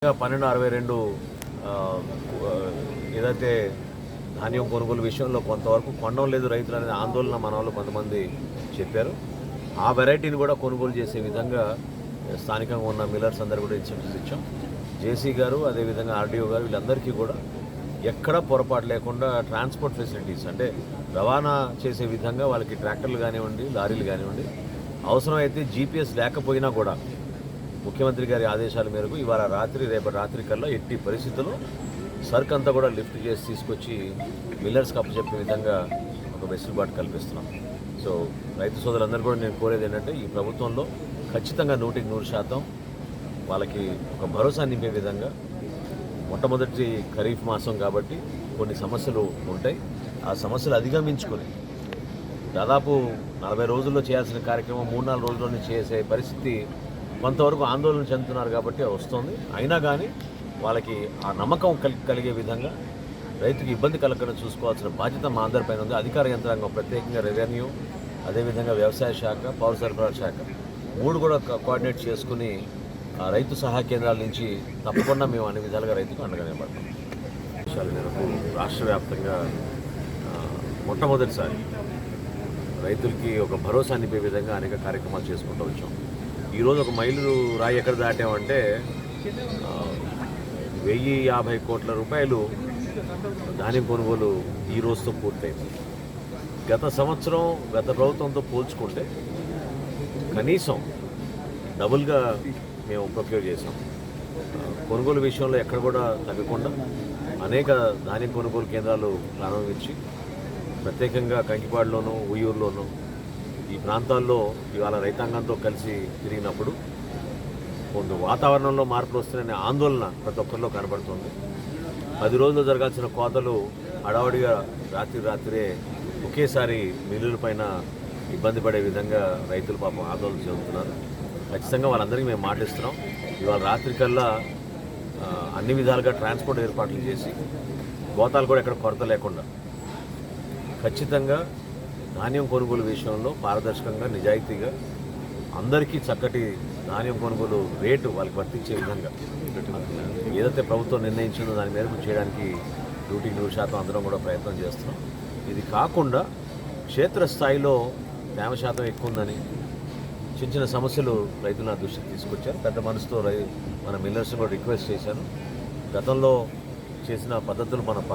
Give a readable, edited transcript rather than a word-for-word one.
1262 ఏదైతే ధాన్యం కొనుగోలు విషయంలో కొంతవరకు కొనడం లేదు రైతులు అనేది ఆందోళన మన వాళ్ళు కొంతమంది చెప్పారు. ఆ వెరైటీని కూడా కొనుగోలు చేసే విధంగా స్థానికంగా ఉన్న మిల్లర్స్ అందరూ కూడా ఇన్స్ట్రక్షన్స్ ఇచ్చాం. జేసీ గారు అదేవిధంగా ఆర్డీఓ గారు వీళ్ళందరికీ కూడా ఎక్కడా పొరపాటు లేకుండా ట్రాన్స్పోర్ట్ ఫెసిలిటీస్ అంటే రవాణా చేసే విధంగా వాళ్ళకి ట్రాక్టర్లు కానివ్వండి, లారీలు కానివ్వండి, అవసరమైతే జీపీఎస్ లేకపోయినా కూడా ముఖ్యమంత్రి గారి ఆదేశాల మేరకు ఇవాళ రాత్రి రేపటి రాత్రి కల్లా ఎట్టి పరిస్థితుల్లో సర్క్ అంతా కూడా లిఫ్ట్ చేసి తీసుకొచ్చి మిల్లర్స్కి అప్పచెప్పే విధంగా ఒక వెసులుబాటు కల్పిస్తున్నాం. సో రైతు సోదరులందరూ కూడా నేను కోరేది ఏంటంటే ఈ ప్రభుత్వంలో ఖచ్చితంగా 100% వాళ్ళకి ఒక భరోసా నింపే విధంగా మొట్టమొదటి ఖరీఫ్ మాసం కాబట్టి కొన్ని సమస్యలు ఉంటాయి. ఆ సమస్యలు అధిగమించుకొని దాదాపు 40 రోజుల్లో చేయాల్సిన కార్యక్రమం 3-4 రోజుల్లోనే చేసే పరిస్థితి కొంతవరకు ఆందోళన చెందుతున్నారు కాబట్టి వస్తుంది. అయినా కానీ వాళ్ళకి ఆ నమ్మకం కలిగే విధంగా రైతుకి ఇబ్బంది కలగకుండా చూసుకోవాల్సిన బాధ్యత మా అందరిపైన ఉంది. అధికార యంత్రాంగం ప్రత్యేకంగా రెవెన్యూ, అదేవిధంగా వ్యవసాయ శాఖ, పౌర సరఫరాల శాఖ 3 కూడా కోఆర్డినేట్ చేసుకుని రైతు సహాయ కేంద్రాల నుంచి తప్పకుండా మేము అన్ని విధాలుగా రైతుకు అండగా నిలబడతాం. విషయాల మేరకు రాష్ట్ర వ్యాప్తంగా మొట్టమొదటిసారి రైతులకి ఒక భరోసా నింపే విధంగా అనేక కార్యక్రమాలు చేసుకుంటూ వచ్చాం. ఈరోజు ఒక మైలు రాయి ఎక్కడ దాటామంటే 1050 కోట్ల రూపాయలు ధాన్యం కొనుగోలు ఈ రోజుతో పూర్తయింది. గత సంవత్సరం గత ప్రభుత్వంతో పోల్చుకుంటే కనీసం డబుల్గా మేము ప్రొక్యూర్ చేసాం. కొనుగోలు విషయంలో ఎక్కడ కూడా తగ్గకుండా అనేక ధాన్యం కొనుగోలు కేంద్రాలు ప్రారంభించి ప్రత్యేకంగా కంకిపాడులోను, ఉయ్యూరులోను ఈ ప్రాంతాల్లో ఇవాళ రైతాంగంతో కలిసి తిరిగినప్పుడు కొంత వాతావరణంలో మార్పులు వస్తున్నాయనే ఆందోళన ప్రతి ఒక్కరిలో కనబడుతుంది. 10 రోజులు జరగాల్సిన కోతలు హడావుడిగా రాత్రే ఒకేసారి మిల్లుల పైన ఇబ్బంది పడే విధంగా రైతులు పాపం ఆందోళన చెందుతున్నారు. ఖచ్చితంగా వాళ్ళందరికీ మేము మాటిస్తున్నాం. ఇవాళ రాత్రి కల్లా అన్ని విధాలుగా ట్రాన్స్పోర్ట్ ఏర్పాట్లు చేసి గోతాలు కూడా ఎక్కడ కొరత లేకుండా ఖచ్చితంగా ధాన్యం కొనుగోలు విషయంలో పారదర్శకంగా, నిజాయితీగా అందరికీ చక్కటి ధాన్యం కొనుగోలు రేటు వాళ్ళకి వర్తించే విధంగా ఏదైతే ప్రభుత్వం నిర్ణయించిందో దాని మేరకు చేయడానికి 100% అందరం కూడా ప్రయత్నం చేస్తున్నాం. ఇది కాకుండా క్షేత్రస్థాయిలో తేమ శాతం ఎక్కువ ఉందని చిన్న సమస్యలు రైతుల దృష్టికి తీసుకొచ్చారు. పెద్ద మనసుతో మన మిల్లర్స్ని కూడా రిక్వెస్ట్ చేశాను. గతంలో చేసిన పద్ధతులు మనం